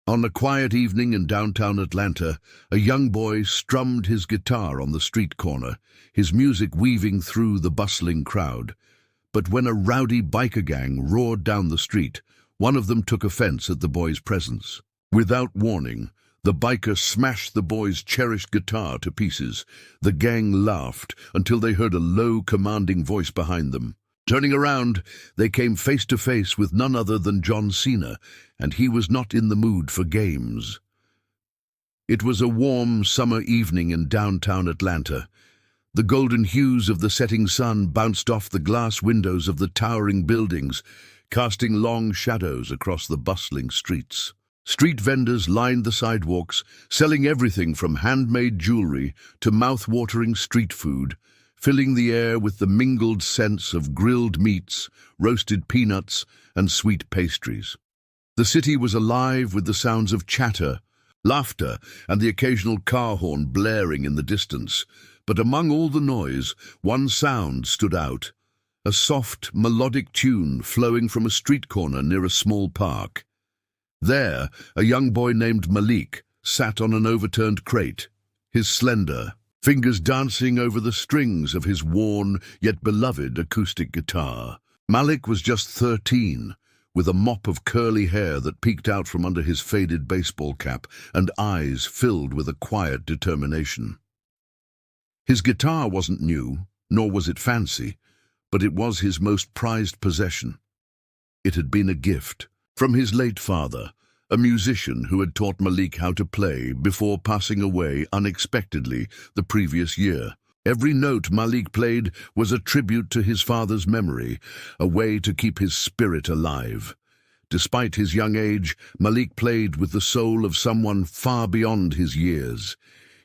On a quiet evening in downtown Atlanta, a young boy strummed his guitar on the street corner, his music weaving through the bustling crowd. But when a rowdy biker gang roared down the street, one of them took offense at the boy's presence. Without warning, the biker smashed the boy's cherished guitar to pieces. The gang laughed until they heard a low, commanding voice behind them. Turning around, they came face to face with none other than John Cena, and he was not in the mood for games. It was a warm summer evening in downtown Atlanta. The golden hues of the setting sun bounced off the glass windows of the towering buildings, casting long shadows across the bustling streets. Street vendors lined the sidewalks, selling everything from handmade jewelry to mouth-watering street food, filling the air with the mingled scents of grilled meats, roasted peanuts, and sweet pastries. The city was alive with the sounds of chatter, laughter, and the occasional car horn blaring in the distance. But among all the noise, one sound stood out, a soft, melodic tune flowing from a street corner near a small park. There, a young boy named Malik sat on an overturned crate, his slender fingers dancing over the strings of his worn yet beloved acoustic guitar. Malik was just 13, with a mop of curly hair that peeked out from under his faded baseball cap and eyes filled with a quiet determination. His guitar wasn't new, nor was it fancy, but it was his most prized possession. It had been a gift from his late father, a musician who had taught Malik how to play before passing away unexpectedly the previous year. Every note Malik played was a tribute to his father's memory, a way to keep his spirit alive. Despite his young age, Malik played with the soul of someone far beyond his years.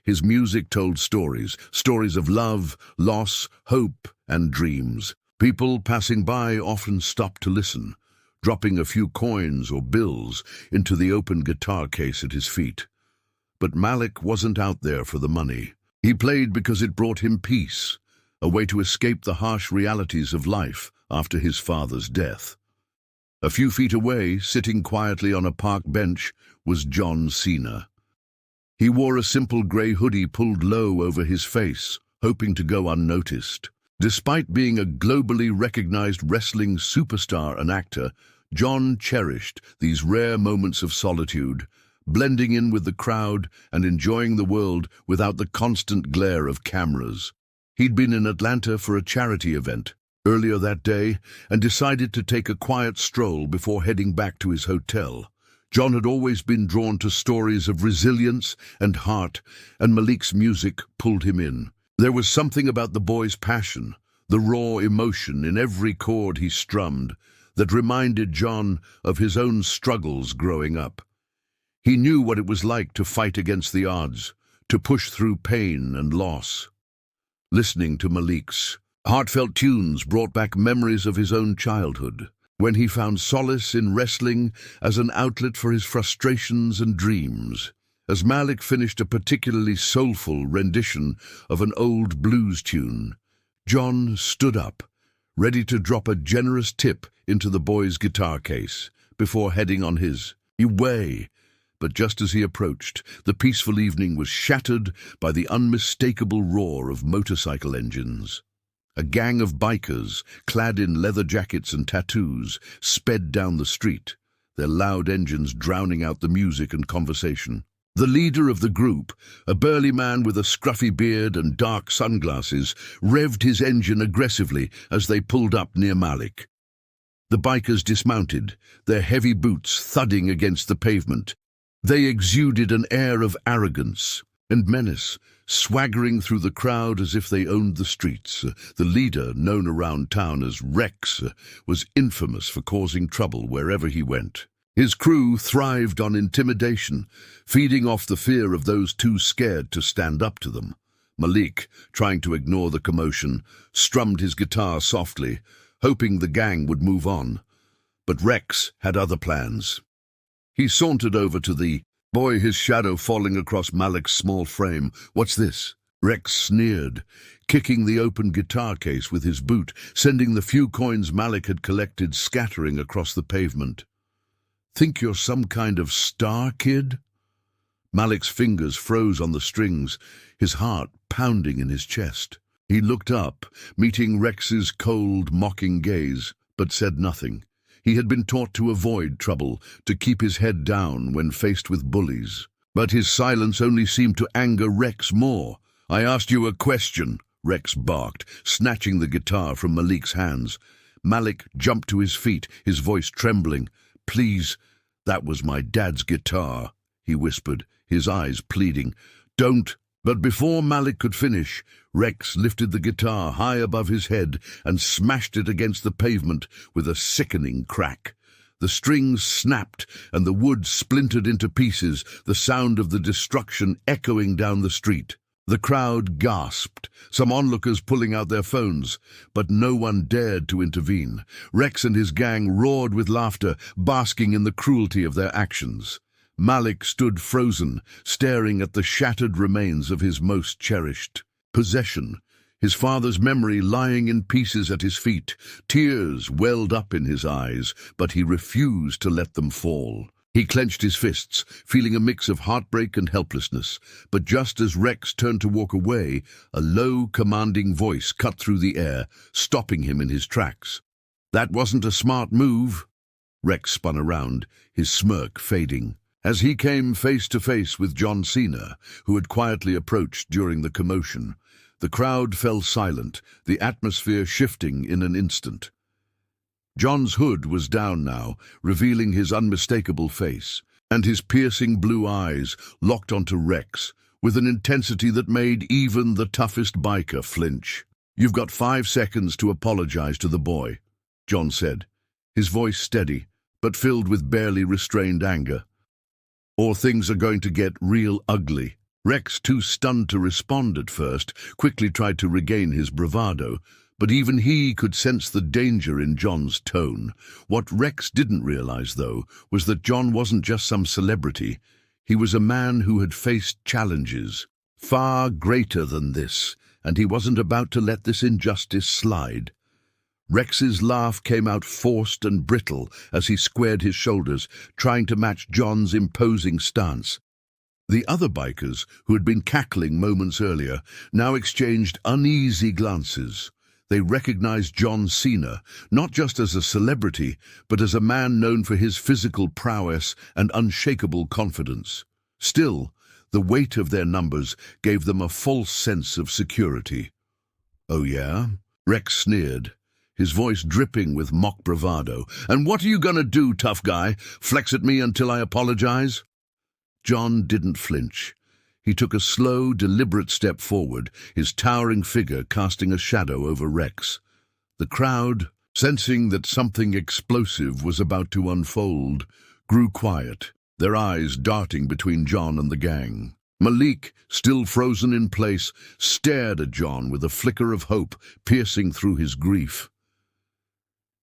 His music told stories of love, loss, hope, and dreams. People passing by often stopped to listen, dropping a few coins or bills into the open guitar case at his feet. But Malik wasn't out there for the money. He played because it brought him peace, a way to escape the harsh realities of life after his father's death. A few feet away, sitting quietly on a park bench, was John Cena. He wore a simple grey hoodie pulled low over his face, hoping to go unnoticed. Despite being a globally recognized wrestling superstar and actor, John cherished these rare moments of solitude, blending in with the crowd and enjoying the world without the constant glare of cameras. He'd been in Atlanta for a charity event earlier that day and decided to take a quiet stroll before heading back to his hotel. John had always been drawn to stories of resilience and heart, and Malik's music pulled him in. There was something about the boy's passion, the raw emotion in every chord he strummed, that reminded John of his own struggles growing up. He knew what it was like to fight against the odds, to push through pain and loss. Listening to Malik's heartfelt tunes brought back memories of his own childhood, when he found solace in wrestling as an outlet for his frustrations and dreams. As Malik finished a particularly soulful rendition of an old blues tune, John stood up, ready to drop a generous tip into the boy's guitar case before heading on his way. But just as he approached, the peaceful evening was shattered by the unmistakable roar of motorcycle engines. A gang of bikers, clad in leather jackets and tattoos, sped down the street, their loud engines drowning out the music and conversation. The leader of the group, a burly man with a scruffy beard and dark sunglasses, revved his engine aggressively as they pulled up near Malik. The bikers dismounted, their heavy boots thudding against the pavement. They exuded an air of arrogance and menace, swaggering through the crowd as if they owned the streets. The leader, known around town as Rex, was infamous for causing trouble wherever he went. His crew thrived on intimidation, feeding off the fear of those too scared to stand up to them. Malik, trying to ignore the commotion, strummed his guitar softly, hoping the gang would move on. But Rex had other plans. He sauntered over to the boy, his shadow falling across Malik's small frame. "What's this?" Rex sneered, kicking the open guitar case with his boot, sending the few coins Malik had collected scattering across the pavement. Think you're some kind of star, kid? Malik's fingers froze on the strings, his heart pounding in his chest. He looked up, meeting Rex's cold, mocking gaze, but said nothing. He had been taught to avoid trouble, to keep his head down when faced with bullies. But his silence only seemed to anger Rex more. "I asked you a question," Rex barked, snatching the guitar from Malik's hands. Malik jumped to his feet, his voice trembling. "Please, that was my dad's guitar," he whispered, his eyes pleading. "Don't." But before Malik could finish, Rex lifted the guitar high above his head and smashed it against the pavement with a sickening crack. The strings snapped and the wood splintered into pieces, the sound of the destruction echoing down the street. The crowd gasped, some onlookers pulling out their phones, but no one dared to intervene. Rex and his gang roared with laughter, basking in the cruelty of their actions. Malik stood frozen, staring at the shattered remains of his most cherished possession, his father's memory lying in pieces at his feet. Tears welled up in his eyes, but he refused to let them fall. He clenched his fists, feeling a mix of heartbreak and helplessness. But just as Rex turned to walk away, a low, commanding voice cut through the air, stopping him in his tracks. "That wasn't a smart move." Rex spun around, his smirk fading. As he came face to face with John Cena, who had quietly approached during the commotion, the crowd fell silent, the atmosphere shifting in an instant. John's hood was down now, revealing his unmistakable face, and his piercing blue eyes locked onto Rex with an intensity that made even the toughest biker flinch. "You've got 5 seconds to apologize to the boy," John said, his voice steady, but filled with barely restrained anger. "Or things are going to get real ugly." Rex, too stunned to respond at first, quickly tried to regain his bravado, but even he could sense the danger in John's tone. What Rex didn't realize, though, was that John wasn't just some celebrity. He was a man who had faced challenges far greater than this, and he wasn't about to let this injustice slide. Rex's laugh came out forced and brittle as he squared his shoulders, trying to match John's imposing stance. The other bikers, who had been cackling moments earlier, now exchanged uneasy glances. They recognized John Cena, not just as a celebrity, but as a man known for his physical prowess and unshakable confidence. Still, the weight of their numbers gave them a false sense of security. "Oh yeah?" Rex sneered, his voice dripping with mock bravado. "And what are you gonna do, tough guy? Flex at me until I apologize?" John didn't flinch. He took a slow, deliberate step forward, his towering figure casting a shadow over Rex. The crowd, sensing that something explosive was about to unfold, grew quiet, their eyes darting between John and the gang. Malik, still frozen in place, stared at John with a flicker of hope piercing through his grief.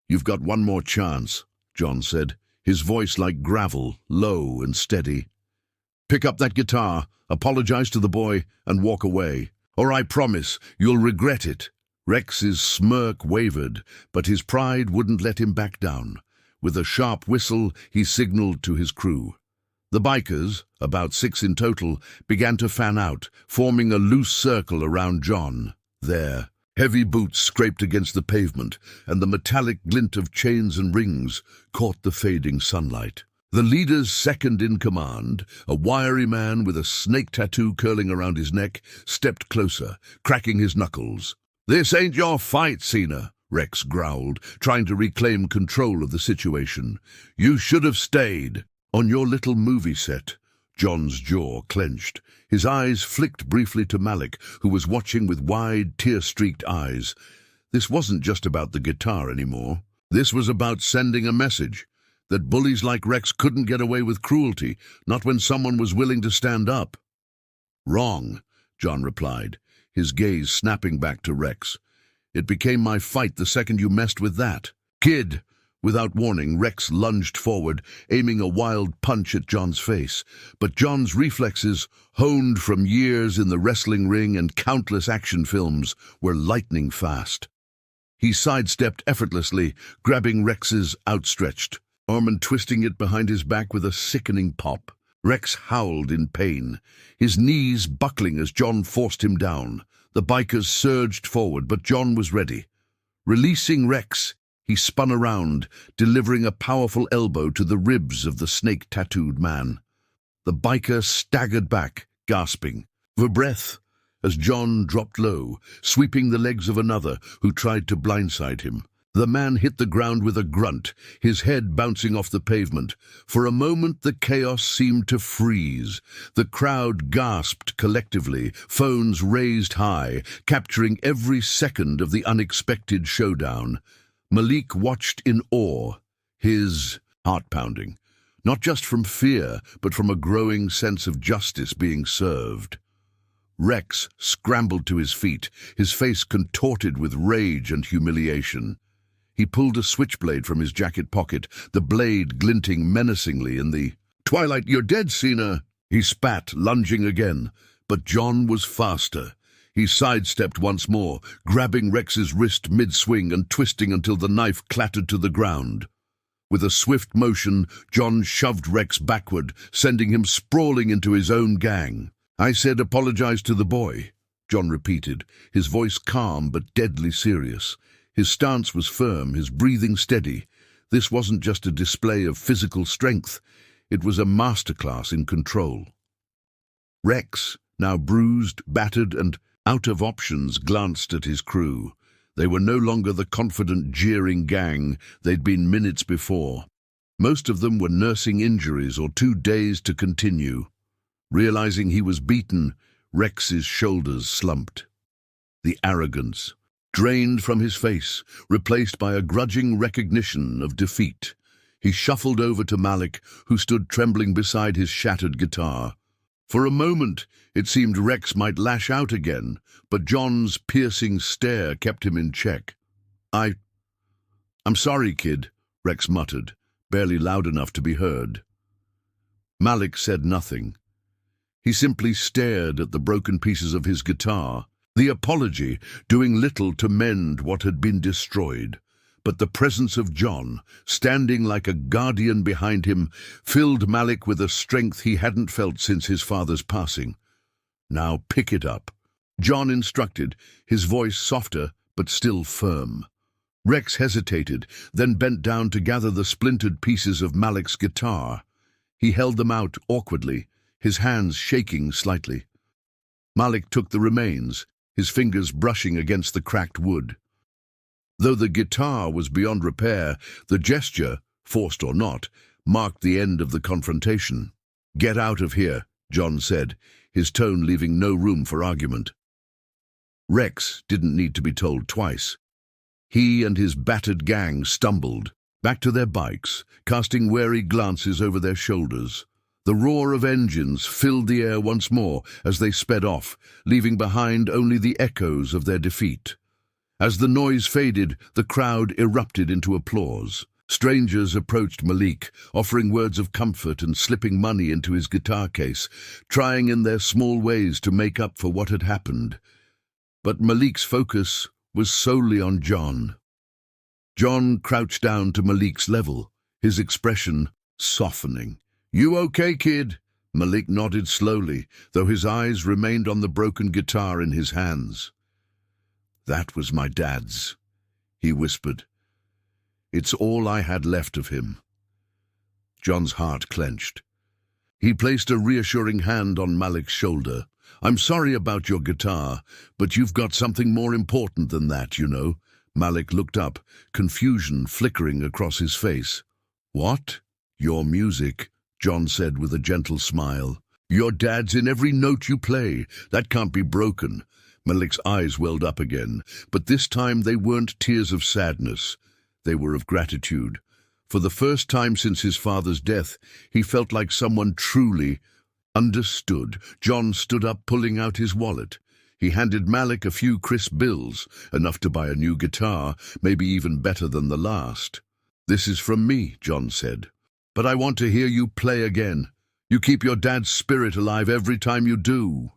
"You've got one more chance," John said, his voice like gravel, low and steady. "Pick up that guitar, apologize to the boy, and walk away. Or I promise you'll regret it." Rex's smirk wavered, but his pride wouldn't let him back down. With a sharp whistle, he signaled to his crew. The bikers, about 6 in total, began to fan out, forming a loose circle around John. There, heavy boots scraped against the pavement, and the metallic glint of chains and rings caught the fading sunlight. The leader's second in command, a wiry man with a snake tattoo curling around his neck, stepped closer, cracking his knuckles. "This ain't your fight, Cena," Rex growled, trying to reclaim control of the situation. "You should have stayed." "On your little movie set." John's jaw clenched. His eyes flicked briefly to Malik, who was watching with wide, tear-streaked eyes. This wasn't just about the guitar anymore. This was about sending a message. That bullies like Rex couldn't get away with cruelty, not when someone was willing to stand up. "Wrong," John replied, his gaze snapping back to Rex. "It became my fight the second you messed with that." "Kid!" Without warning, Rex lunged forward, aiming a wild punch at John's face. But John's reflexes, honed from years in the wrestling ring and countless action films, were lightning fast. He sidestepped effortlessly, grabbing Rex's outstretched arm and twisting it behind his back with a sickening pop. Rex howled in pain, his knees buckling as John forced him down. The bikers surged forward, but John was ready. Releasing Rex, he spun around, delivering a powerful elbow to the ribs of the snake-tattooed man. The biker staggered back, gasping for breath, as John dropped low, sweeping the legs of another who tried to blindside him. The man hit the ground with a grunt, his head bouncing off the pavement. For a moment the chaos seemed to freeze. The crowd gasped collectively, phones raised high, capturing every second of the unexpected showdown. Malik watched in awe, his heart pounding, not just from fear, but from a growing sense of justice being served. Rex scrambled to his feet, his face contorted with rage and humiliation. He pulled a switchblade from his jacket pocket, the blade glinting menacingly in the twilight. "You're dead, Cena!" He spat, lunging again, but John was faster. He sidestepped once more, grabbing Rex's wrist mid-swing and twisting until the knife clattered to the ground. With a swift motion, John shoved Rex backward, sending him sprawling into his own gang. "I said apologize to the boy," John repeated, his voice calm but deadly serious. His stance was firm, his breathing steady. This wasn't just a display of physical strength, it was a masterclass in control. Rex, now bruised, battered, and out of options, glanced at his crew. They were no longer the confident, jeering gang they'd been minutes before. Most of them were nursing injuries or too dazed to continue. Realizing he was beaten, Rex's shoulders slumped. The arrogance drained from his face, replaced by a grudging recognition of defeat. He shuffled over to Malik, who stood trembling beside his shattered guitar. For a moment, it seemed Rex might lash out again, but John's piercing stare kept him in check. I'm sorry, kid," Rex muttered, barely loud enough to be heard. Malik said nothing. He simply stared at the broken pieces of his guitar, the apology doing little to mend what had been destroyed. But the presence of John, standing like a guardian behind him, filled Malik with a strength he hadn't felt since his father's passing. "Now pick it up," John instructed, his voice softer but still firm. Rex hesitated, then bent down to gather the splintered pieces of Malik's guitar. He held them out awkwardly, his hands shaking slightly. Malik took the remains, his fingers brushing against the cracked wood. Though the guitar was beyond repair, the gesture, forced or not, marked the end of the confrontation. "Get out of here," John said, his tone leaving no room for argument. Rex didn't need to be told twice. He and his battered gang stumbled back to their bikes, casting wary glances over their shoulders. The roar of engines filled the air once more as they sped off, leaving behind only the echoes of their defeat. As the noise faded, the crowd erupted into applause. Strangers approached Malik, offering words of comfort and slipping money into his guitar case, trying in their small ways to make up for what had happened. But Malik's focus was solely on John. John crouched down to Malik's level, his expression softening. "You okay, kid?" Malik nodded slowly, though his eyes remained on the broken guitar in his hands. "That was my dad's," he whispered. "It's all I had left of him." John's heart clenched. He placed a reassuring hand on Malik's shoulder. "I'm sorry about your guitar, but you've got something more important than that, you know." Malik looked up, confusion flickering across his face. "What?" "Your music," John said with a gentle smile. "Your dad's in every note you play. That can't be broken." Malik's eyes welled up again, but this time they weren't tears of sadness. They were of gratitude. For the first time since his father's death, he felt like someone truly understood. John stood up, pulling out his wallet. He handed Malik a few crisp bills, enough to buy a new guitar, maybe even better than the last. "This is from me," John said. "But I want to hear you play again. You keep your dad's spirit alive every time you do."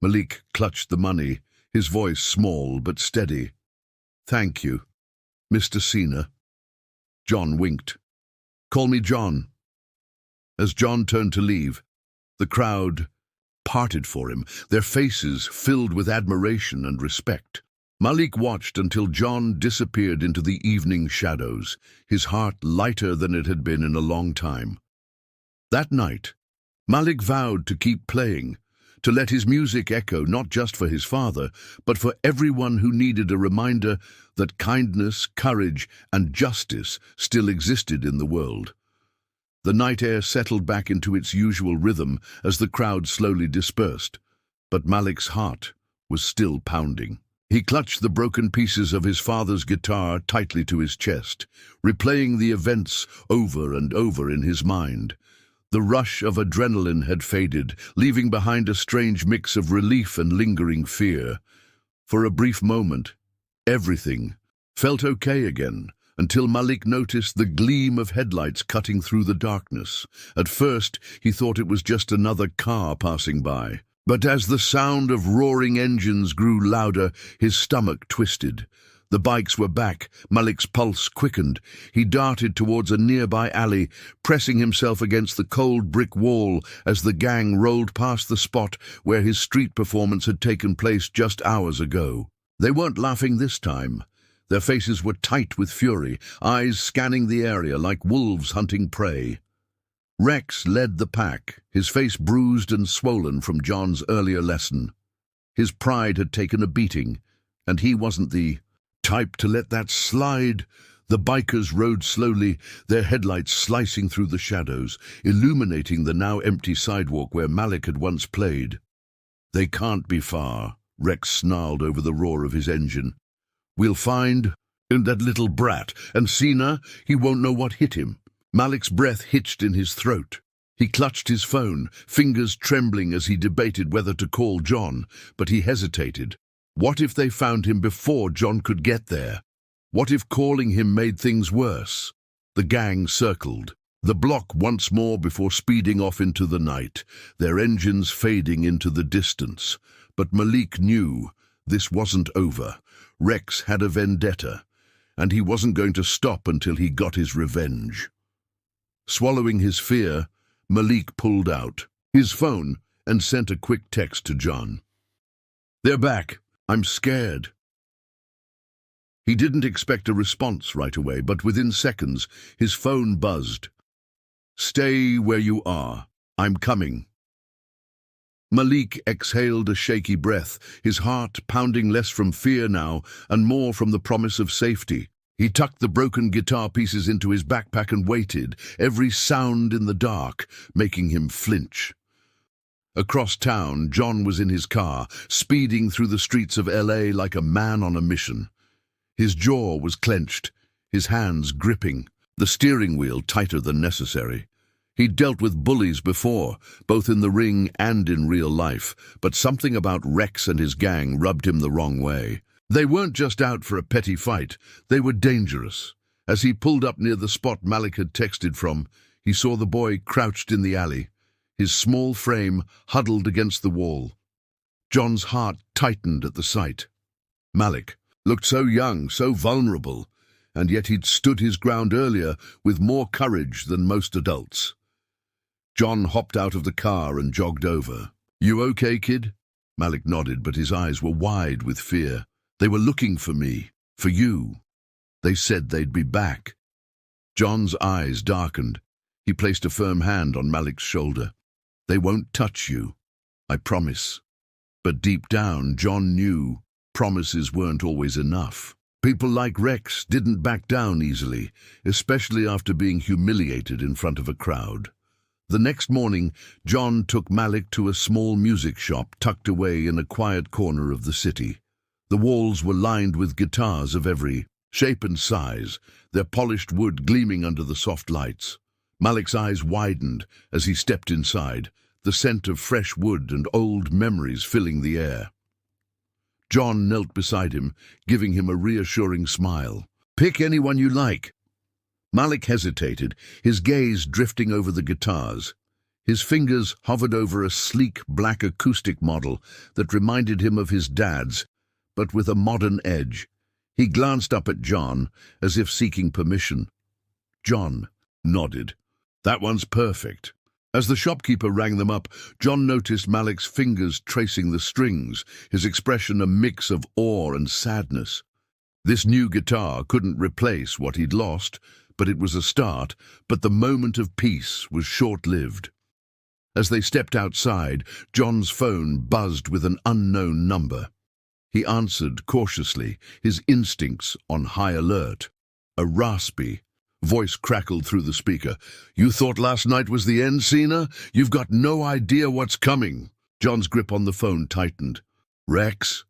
Malik clutched the money, his voice small but steady. "Thank you, Mr. Cena." John winked. Call me John." As John turned to leave, the crowd parted for him, their faces filled with admiration and respect. Malik watched until John disappeared into the evening shadows, his heart lighter than it had been in a long time. That night, Malik vowed to keep playing, to let his music echo not just for his father, but for everyone who needed a reminder that kindness, courage, and justice still existed in the world. The night air settled back into its usual rhythm as the crowd slowly dispersed, but Malik's heart was still pounding. He clutched the broken pieces of his father's guitar tightly to his chest, replaying the events over and over in his mind. The rush of adrenaline had faded, leaving behind a strange mix of relief and lingering fear. For a brief moment, everything felt okay again, until Malik noticed the gleam of headlights cutting through the darkness. At first, he thought it was just another car passing by. But as the sound of roaring engines grew louder, his stomach twisted. The bikes were back. Malik's pulse quickened. He darted towards a nearby alley, pressing himself against the cold brick wall as the gang rolled past the spot where his street performance had taken place just hours ago. They weren't laughing this time. Their faces were tight with fury, eyes scanning the area like wolves hunting prey. Rex led the pack, his face bruised and swollen from John's earlier lesson. His pride had taken a beating, and he wasn't the type to let that slide. The bikers rode slowly, their headlights slicing through the shadows, illuminating the now empty sidewalk where Malik had once played. "They can't be far," Rex snarled over the roar of his engine. "We'll find that little brat, and Cena, he won't know what hit him." Malik's breath hitched in his throat. He clutched his phone, fingers trembling as he debated whether to call John, but he hesitated. What if they found him before John could get there? What if calling him made things worse? The gang circled the block once more before speeding off into the night, their engines fading into the distance. But Malik knew this wasn't over. Rex had a vendetta, and he wasn't going to stop until he got his revenge. Swallowing his fear, Malik pulled out his phone and sent a quick text to John. "They're back. I'm scared." He didn't expect a response right away, but within seconds, his phone buzzed. "Stay where you are. I'm coming." Malik exhaled a shaky breath, his heart pounding less from fear now and more from the promise of safety. He tucked the broken guitar pieces into his backpack and waited, every sound in the dark making him flinch. Across town, John was in his car, speeding through the streets of LA like a man on a mission. His jaw was clenched, his hands gripping, the steering wheel tighter than necessary. He'd dealt with bullies before, both in the ring and in real life, but something about Rex and his gang rubbed him the wrong way. They weren't just out for a petty fight, they were dangerous. As he pulled up near the spot Malik had texted from, he saw the boy crouched in the alley, his small frame huddled against the wall. John's heart tightened at the sight. Malik looked so young, so vulnerable, and yet he'd stood his ground earlier with more courage than most adults. John hopped out of the car and jogged over. "You okay, kid?" Malik nodded, but his eyes were wide with fear. "They were looking for me, for you. They said they'd be back." John's eyes darkened. He placed a firm hand on Malik's shoulder. "They won't touch you, I promise." But deep down, John knew promises weren't always enough. People like Rex didn't back down easily, especially after being humiliated in front of a crowd. The next morning, John took Malik to a small music shop tucked away in a quiet corner of the city. The walls were lined with guitars of every shape and size, their polished wood gleaming under the soft lights. Malik's eyes widened as he stepped inside, the scent of fresh wood and old memories filling the air. John knelt beside him, giving him a reassuring smile. "Pick anyone you like." Malik hesitated, his gaze drifting over the guitars. His fingers hovered over a sleek black acoustic model that reminded him of his dad's, but with a modern edge. He glanced up at John, as if seeking permission. "John, nodded. That one's perfect. As the shopkeeper rang them up, John noticed Malik's fingers tracing the strings, his expression a mix of awe and sadness. This new guitar couldn't replace what he'd lost, but it was a start, but the moment of peace was short-lived. As they stepped outside, John's phone buzzed with an unknown number. He answered cautiously, his instincts on high alert. A raspy voice crackled through the speaker. "You thought last night was the end, Cena? You've got no idea what's coming." John's grip on the phone tightened. "Rex?"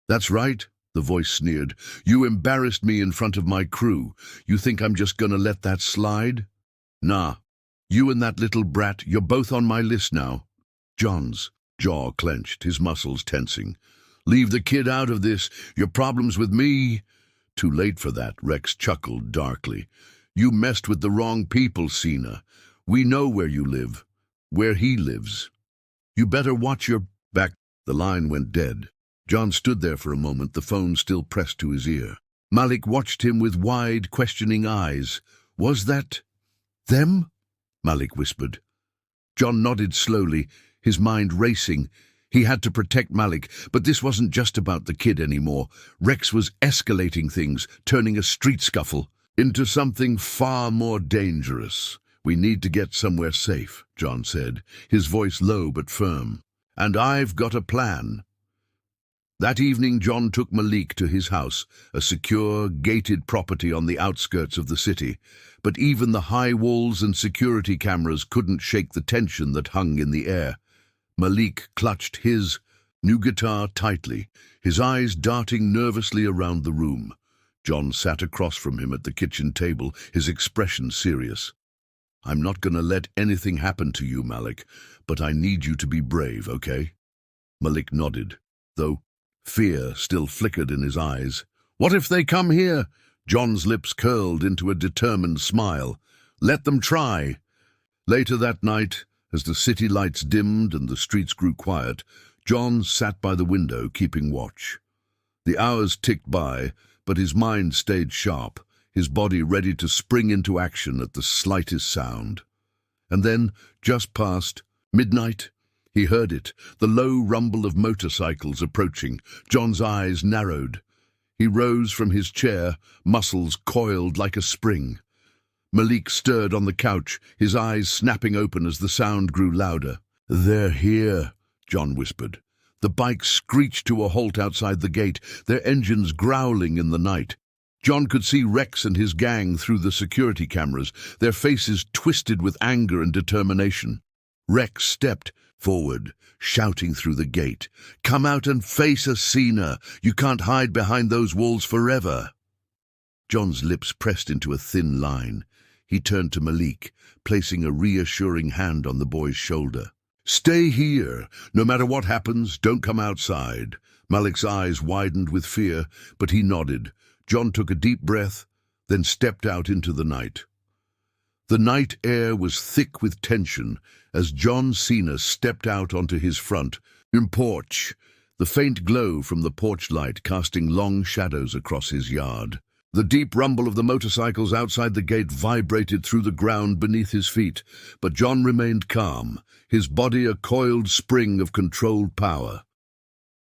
"That's right," the voice sneered. "You embarrassed me in front of my crew. You think I'm just gonna let that slide? Nah. You and that little brat, you're both on my list now." John's jaw clenched, his muscles tensing. "Leave the kid out of this. Your problem's with me." "Too late for that," Rex chuckled darkly. "You messed with the wrong people, Cena. We know where you live, where he lives. You better watch your back." The line went dead. John stood there for a moment, the phone still pressed to his ear. Malik watched him with wide, questioning eyes. "Was that them?" Malik whispered. John nodded slowly, his mind racing. He had to protect Malik, but this wasn't just about the kid anymore. Rex was escalating things, turning a street scuffle into something far more dangerous. "We need to get somewhere safe," John said, his voice low but firm. "And I've got a plan." That evening, John took Malik to his house, a secure, gated property on the outskirts of the city. But even the high walls and security cameras couldn't shake the tension that hung in the air. Malik clutched his new guitar tightly, his eyes darting nervously around the room. John sat across from him at the kitchen table, his expression serious. "I'm not going to let anything happen to you, Malik, but I need you to be brave, okay?" Malik nodded, though fear still flickered in his eyes. "What if they come here?" John's lips curled into a determined smile. "Let them try." Later that night, as the city lights dimmed and the streets grew quiet, John sat by the window, keeping watch. The hours ticked by, but his mind stayed sharp, his body ready to spring into action at the slightest sound. And then, just past midnight, he heard it, the low rumble of motorcycles approaching. John's eyes narrowed. He rose from his chair, muscles coiled like a spring. Malik stirred on the couch, his eyes snapping open as the sound grew louder. "They're here," John whispered. The bikes screeched to a halt outside the gate, their engines growling in the night. John could see Rex and his gang through the security cameras, their faces twisted with anger and determination. Rex stepped forward, shouting through the gate, "Come out and face us, Cena! You can't hide behind those walls forever!" John's lips pressed into a thin line. He turned to Malik, placing a reassuring hand on the boy's shoulder. "Stay here. No matter what happens, don't come outside." Malik's eyes widened with fear, but he nodded. John took a deep breath, then stepped out into the night. The night air was thick with tension as John Cena stepped out onto his front porch, the faint glow from the porch light casting long shadows across his yard. The deep rumble of the motorcycles outside the gate vibrated through the ground beneath his feet, but John remained calm, his body a coiled spring of controlled power.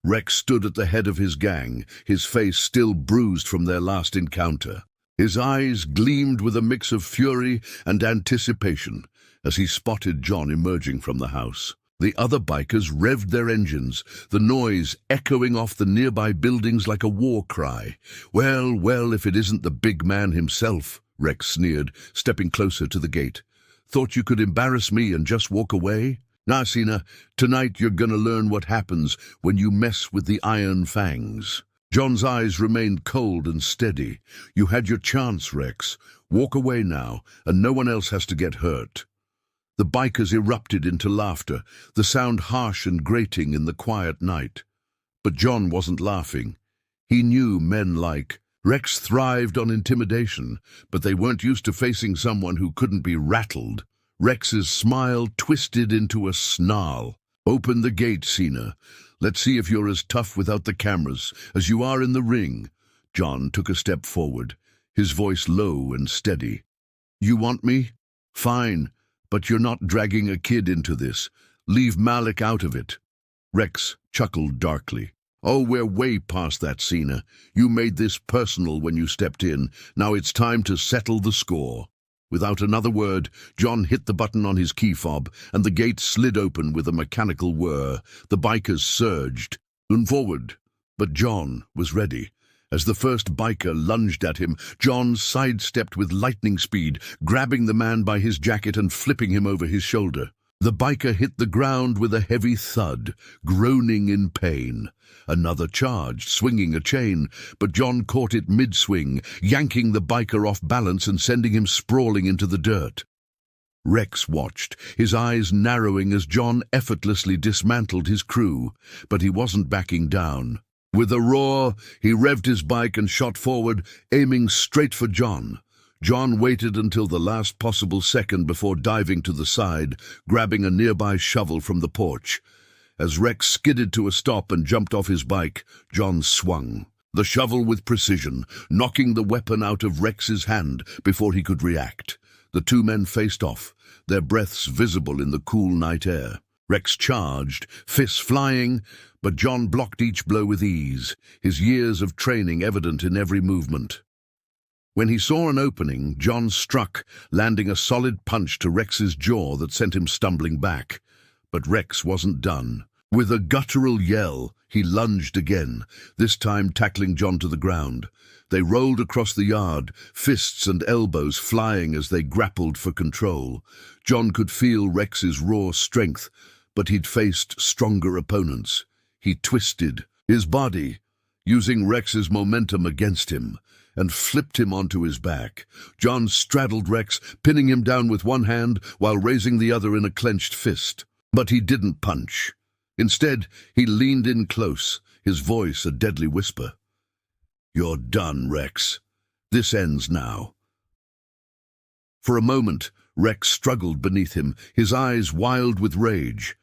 Rex stood at the head of his gang, his face still bruised from their last encounter. His eyes gleamed with a mix of fury and anticipation as he spotted John emerging from the house. The other bikers revved their engines, the noise echoing off the nearby buildings like a war cry. Well, if it isn't the big man himself," Rex sneered, stepping closer to the gate. "Thought you could embarrass me and just walk away? Nah, Cena, tonight you're gonna learn what happens when you mess with the Iron Fangs." John's eyes remained cold and steady. "You had your chance, Rex. Walk away now, and no one else has to get hurt." The bikers erupted into laughter, the sound harsh and grating in the quiet night. But John wasn't laughing. He knew men like Rex thrived on intimidation, but they weren't used to facing someone who couldn't be rattled. Rex's smile twisted into a snarl. "Open the gate, Cena. Let's see if you're as tough without the cameras as you are in the ring." John took a step forward, his voice low and steady. "You want me?" Fine, but you're not dragging a kid into this. Leave Malik out of it. Rex chuckled darkly. Oh, we're way past that, Cena. You made this personal when you stepped in. Now it's time to settle the score. Without another word, John hit the button on his key fob, and the gate slid open with a mechanical whir. The bikers surged and forward, but John was ready. As the first biker lunged at him, John sidestepped with lightning speed, grabbing the man by his jacket and flipping him over his shoulder. The biker hit the ground with a heavy thud, groaning in pain. Another charged, swinging a chain, but John caught it mid-swing, yanking the biker off balance and sending him sprawling into the dirt. Rex watched, his eyes narrowing as John effortlessly dismantled his crew, but he wasn't backing down. With a roar, he revved his bike and shot forward, aiming straight for John. John waited until the last possible second before diving to the side, grabbing a nearby shovel from the porch. As Rex skidded to a stop and jumped off his bike, John swung the shovel with precision, knocking the weapon out of Rex's hand before he could react. The two men faced off, their breaths visible in the cool night air. Rex charged, fists flying, but John blocked each blow with ease, his years of training evident in every movement. When he saw an opening, John struck, landing a solid punch to Rex's jaw that sent him stumbling back. But Rex wasn't done. With a guttural yell, he lunged again, this time tackling John to the ground. They rolled across the yard, fists and elbows flying as they grappled for control. John could feel Rex's raw strength, but he'd faced stronger opponents. He twisted his body, using Rex's momentum against him, and flipped him onto his back. John straddled Rex, pinning him down with one hand while raising the other in a clenched fist. But he didn't punch. Instead, he leaned in close, his voice a deadly whisper. "You're done, Rex. This ends now." For a moment, Rex struggled beneath him, his eyes wild with rage.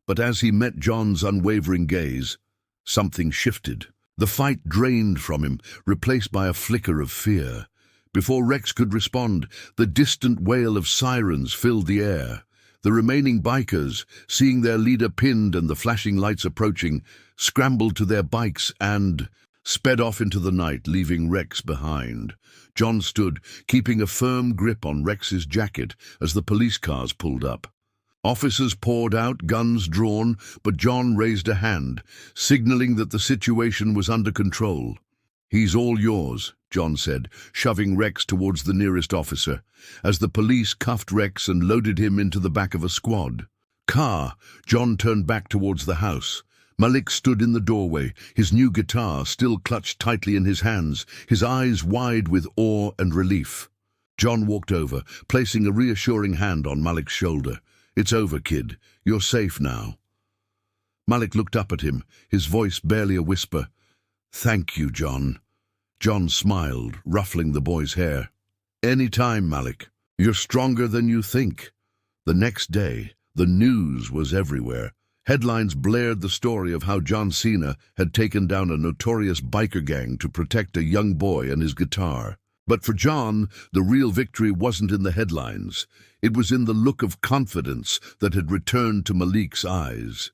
But as he met John's unwavering gaze, something shifted. The fight drained from him, replaced by a flicker of fear. Before Rex could respond, the distant wail of sirens filled the air. The remaining bikers, seeing their leader pinned and the flashing lights approaching, scrambled to their bikes and sped off into the night, leaving Rex behind. John stood, keeping a firm grip on Rex's jacket as the police cars pulled up. Officers poured out, guns drawn, but John raised a hand, signaling that the situation was under control. "He's all yours," John said, shoving Rex towards the nearest officer, as the police cuffed Rex and loaded him into the back of a squad car. John turned back towards the house. Malik stood in the doorway, his new guitar still clutched tightly in his hands, his eyes wide with awe and relief. John walked over, placing a reassuring hand on Malik's shoulder. "It's over, kid. You're safe now." Malik looked up at him, his voice barely a whisper. "Thank you, John." John smiled, ruffling the boy's hair. "Any time, Malik. You're stronger than you think." The next day, the news was everywhere. Headlines blared the story of how John Cena had taken down a notorious biker gang to protect a young boy and his guitar. But for John, the real victory wasn't in the headlines. It was in the look of confidence that had returned to Malik's eyes.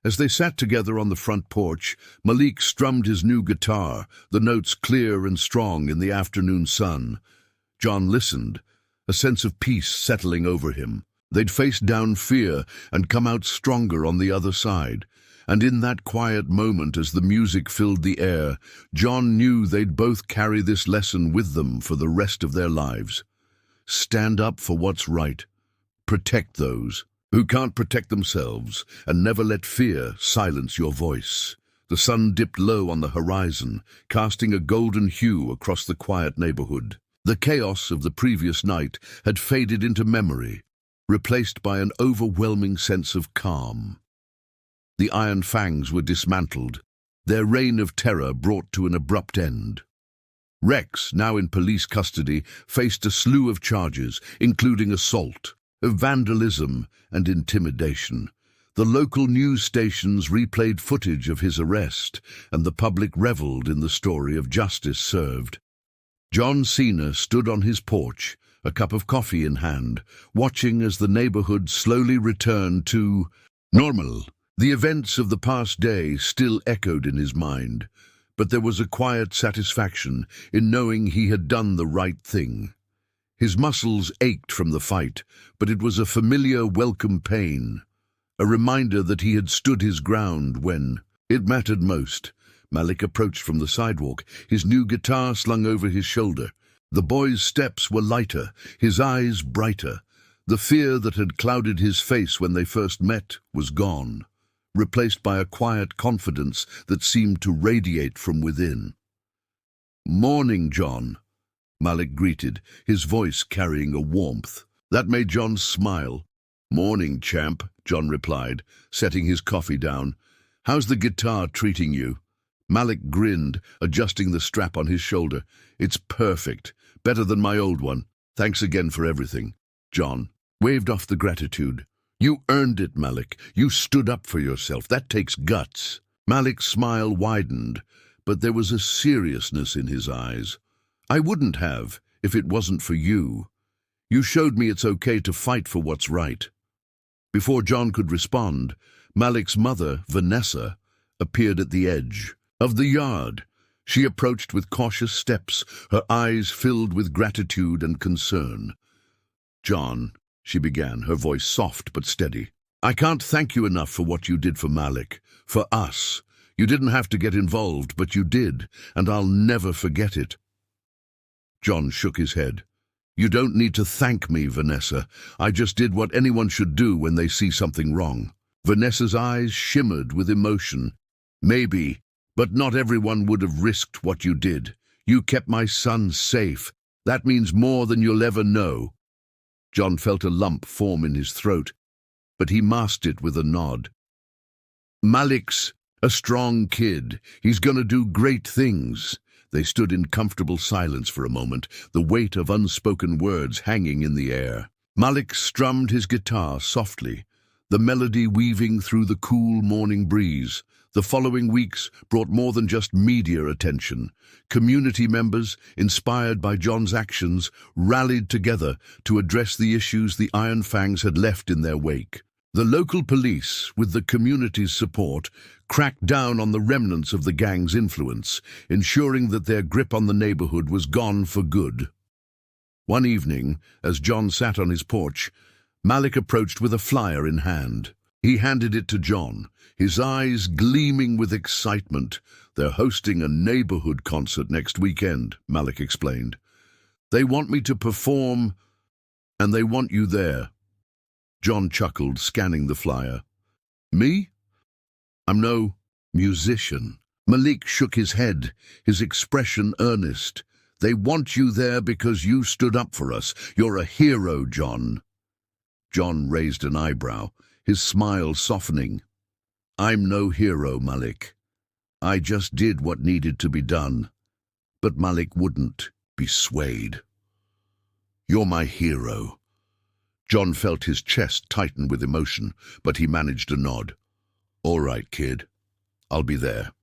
As they sat together on the front porch, Malik strummed his new guitar, the notes clear and strong in the afternoon sun. John listened, a sense of peace settling over him. They'd faced down fear and come out stronger on the other side. And in that quiet moment, as the music filled the air, John knew they'd both carry this lesson with them for the rest of their lives. Stand up for what's right. Protect those who can't protect themselves, and never let fear silence your voice. The sun dipped low on the horizon, casting a golden hue across the quiet neighborhood. The chaos of the previous night had faded into memory, replaced by an overwhelming sense of calm. The Iron Fangs were dismantled, their reign of terror brought to an abrupt end. Rex, now in police custody, faced a slew of charges, including assault, vandalism, and intimidation. The local news stations replayed footage of his arrest, and the public reveled in the story of justice served. John Cena stood on his porch, a cup of coffee in hand, watching as the neighborhood slowly returned to normal. The events of the past day still echoed in his mind, but there was a quiet satisfaction in knowing he had done the right thing. His muscles ached from the fight, but it was a familiar, welcome pain, a reminder that he had stood his ground when it mattered most. Malik approached from the sidewalk, his new guitar slung over his shoulder. The boy's steps were lighter, his eyes brighter. The fear that had clouded his face when they first met was gone, replaced by a quiet confidence that seemed to radiate from within. "Morning, John," Malik greeted, his voice carrying a warmth that made John smile. "Morning, champ," John replied, setting his coffee down. "How's the guitar treating you?" Malik grinned, adjusting the strap on his shoulder. "It's perfect. Better than my old one. Thanks again for everything." John waved off the gratitude. "You earned it, Malik. You stood up for yourself. That takes guts." Malik's smile widened, but there was a seriousness in his eyes. "I wouldn't have, if it wasn't for you. You showed me it's okay to fight for what's right." Before John could respond, Malik's mother, Vanessa, appeared at the edge of the yard. She approached with cautious steps, her eyes filled with gratitude and concern. "John," she began, her voice soft but steady, "I can't thank you enough for what you did for Malik, for us. You didn't have to get involved, but you did, and I'll never forget it." John shook his head. "You don't need to thank me, Vanessa. I just did what anyone should do when they see something wrong." Vanessa's eyes shimmered with emotion. "Maybe, but not everyone would have risked what you did. You kept my son safe. That means more than you'll ever know." John felt a lump form in his throat, but he masked it with a nod. "Malik's a strong kid. He's gonna do great things." They stood in comfortable silence for a moment, the weight of unspoken words hanging in the air. Malik strummed his guitar softly, the melody weaving through the cool morning breeze. The following weeks brought more than just media attention. Community members, inspired by John's actions, rallied together to address the issues the Iron Fangs had left in their wake. The local police, with the community's support, cracked down on the remnants of the gang's influence, ensuring that their grip on the neighborhood was gone for good. One evening, as John sat on his porch, Malik approached with a flyer in hand. He handed it to John, his eyes gleaming with excitement. "They're hosting a neighborhood concert next weekend," Malik explained. "They want me to perform, and they want you there." John chuckled, scanning the flyer. "Me? I'm no musician." Malik shook his head, his expression earnest. "They want you there because you stood up for us. You're a hero, John." John raised an eyebrow, his smile softening. "I'm no hero, Malik. I just did what needed to be done." But Malik wouldn't be swayed. "You're my hero." John felt his chest tighten with emotion, but he managed a nod. "All right, kid. I'll be there."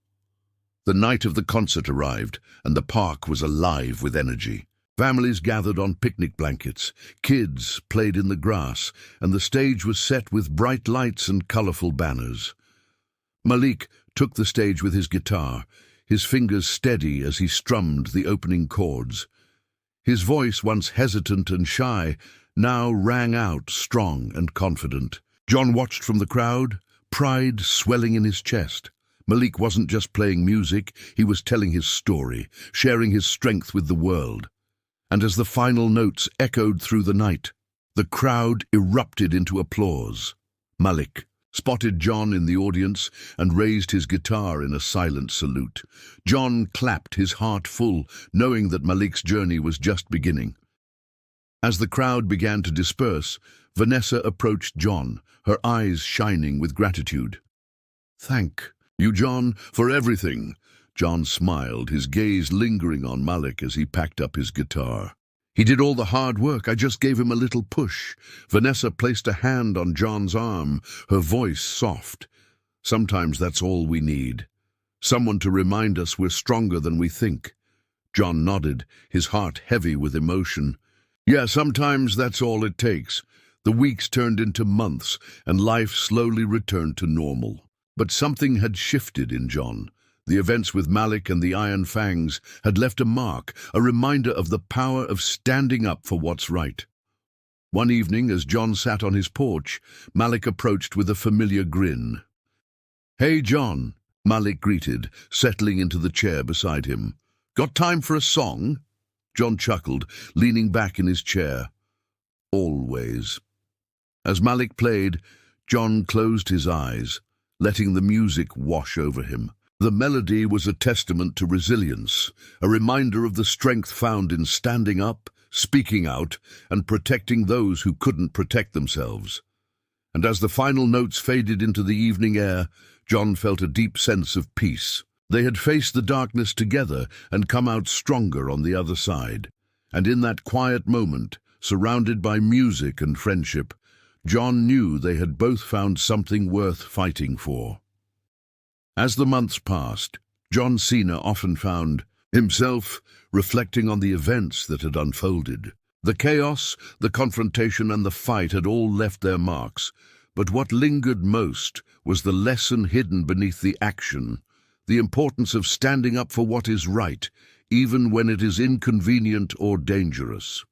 The night of the concert arrived, and the park was alive with energy. Families gathered on picnic blankets, kids played in the grass, and the stage was set with bright lights and colorful banners. Malik took the stage with his guitar, his fingers steady as he strummed the opening chords. His voice, once hesitant and shy, now rang out strong and confident. John watched from the crowd, pride swelling in his chest. Malik wasn't just playing music, he was telling his story, sharing his strength with the world. And as the final notes echoed through the night, the crowd erupted into applause. Malik spotted John in the audience and raised his guitar in a silent salute. John clapped, his heart full, knowing that Malik's journey was just beginning. As the crowd began to disperse, Vanessa approached John, her eyes shining with gratitude. "Thank you, John, for everything." John smiled, his gaze lingering on Malik as he packed up his guitar. "He did all the hard work. I just gave him a little push." Vanessa placed a hand on John's arm, her voice soft. "Sometimes that's all we need. Someone to remind us we're stronger than we think." John nodded, his heart heavy with emotion. Yeah, sometimes that's all it takes. The weeks turned into months, and life slowly returned to normal. But something had shifted in John. The events with Malik and the Iron Fangs had left a mark, a reminder of the power of standing up for what's right. One evening, as John sat on his porch, Malik approached with a familiar grin. "Hey, John," Malik greeted, settling into the chair beside him. "Got time for a song?" John chuckled, leaning back in his chair. "Always." As Malik played, John closed his eyes, letting the music wash over him. The melody was a testament to resilience, a reminder of the strength found in standing up, speaking out, and protecting those who couldn't protect themselves. And as the final notes faded into the evening air, John felt a deep sense of peace. They had faced the darkness together and come out stronger on the other side. And in that quiet moment, surrounded by music and friendship, John knew they had both found something worth fighting for. As the months passed, John Cena often found himself reflecting on the events that had unfolded. The chaos, the confrontation, and the fight had all left their marks, but what lingered most was the lesson hidden beneath the action, the importance of standing up for what is right, even when it is inconvenient or dangerous.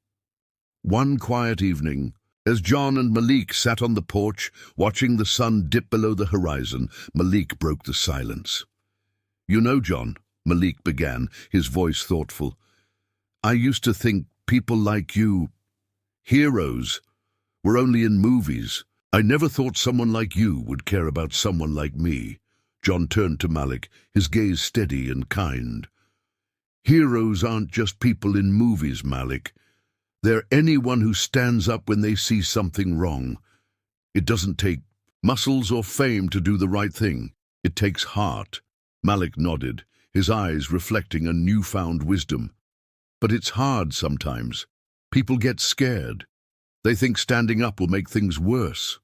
One quiet evening, as John and Malik sat on the porch, watching the sun dip below the horizon, Malik broke the silence. "You know, John," Malik began, his voice thoughtful, "I used to think people like you, heroes, were only in movies. I never thought someone like you would care about someone like me." John turned to Malik, his gaze steady and kind. "Heroes aren't just people in movies, Malik. They're anyone who stands up when they see something wrong. It doesn't take muscles or fame to do the right thing. It takes heart." Malik nodded, his eyes reflecting a newfound wisdom. "But it's hard sometimes. People get scared. They think standing up will make things worse."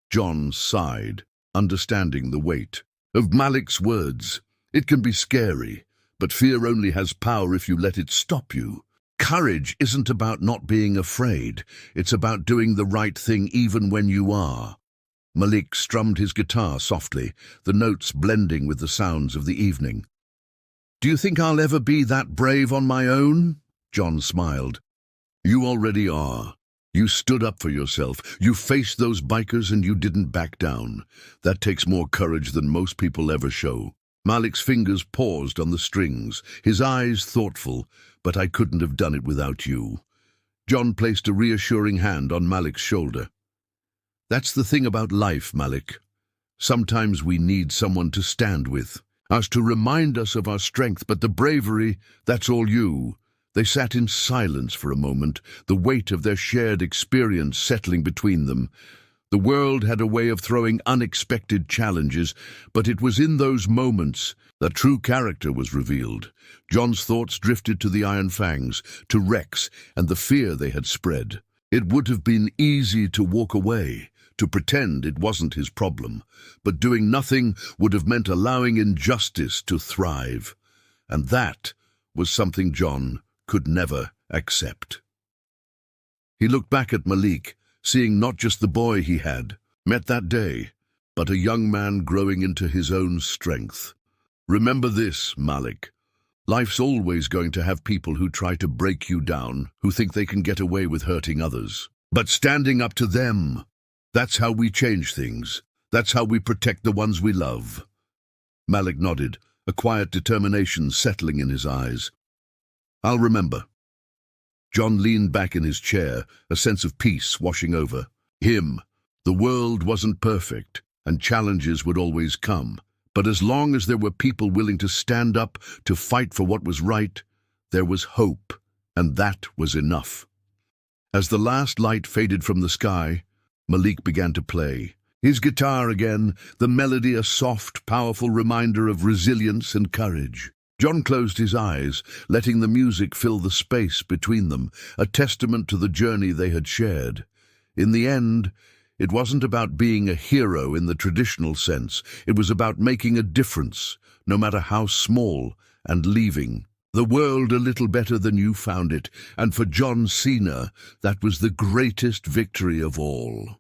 John sighed, understanding the weight of Malik's words. "It can be scary, but fear only has power if you let it stop you. Courage isn't about not being afraid. It's about doing the right thing even when you are." Malik strummed his guitar softly, the notes blending with the sounds of the evening. "Do you think I'll ever be that brave on my own?" John smiled. "You already are. You stood up for yourself. You faced those bikers and you didn't back down. That takes more courage than most people ever show." Malik's fingers paused on the strings, his eyes thoughtful. "But I couldn't have done it without you." John placed a reassuring hand on Malik's shoulder. "That's the thing about life, Malik. Sometimes we need someone to stand with, us to remind us of our strength, but the bravery, that's all you." They sat in silence for a moment, the weight of their shared experience settling between them. The world had a way of throwing unexpected challenges, but it was in those moments that true character was revealed. John's thoughts drifted to the Iron Fangs, to Rex, and the fear they had spread. It would have been easy to walk away, to pretend it wasn't his problem, but doing nothing would have meant allowing injustice to thrive. And that was something John could never accept. He looked back at Malik, seeing not just the boy he had met that day, but a young man growing into his own strength. "Remember this, Malik. Life's always going to have people who try to break you down, who think they can get away with hurting others. But standing up to them, that's how we change things. That's how we protect the ones we love." Malik nodded, a quiet determination settling in his eyes. "I'll remember." John leaned back in his chair, a sense of peace washing over him. The world wasn't perfect, and challenges would always come. But as long as there were people willing to stand up, to fight for what was right, there was hope, and that was enough. As the last light faded from the sky, Malik began to play. His guitar again, the melody a soft, powerful reminder of resilience and courage. John closed his eyes, letting the music fill the space between them, a testament to the journey they had shared. In the end, it wasn't about being a hero in the traditional sense. It was about making a difference, no matter how small, and leaving the world a little better than you found it, and for John Cena, that was the greatest victory of all.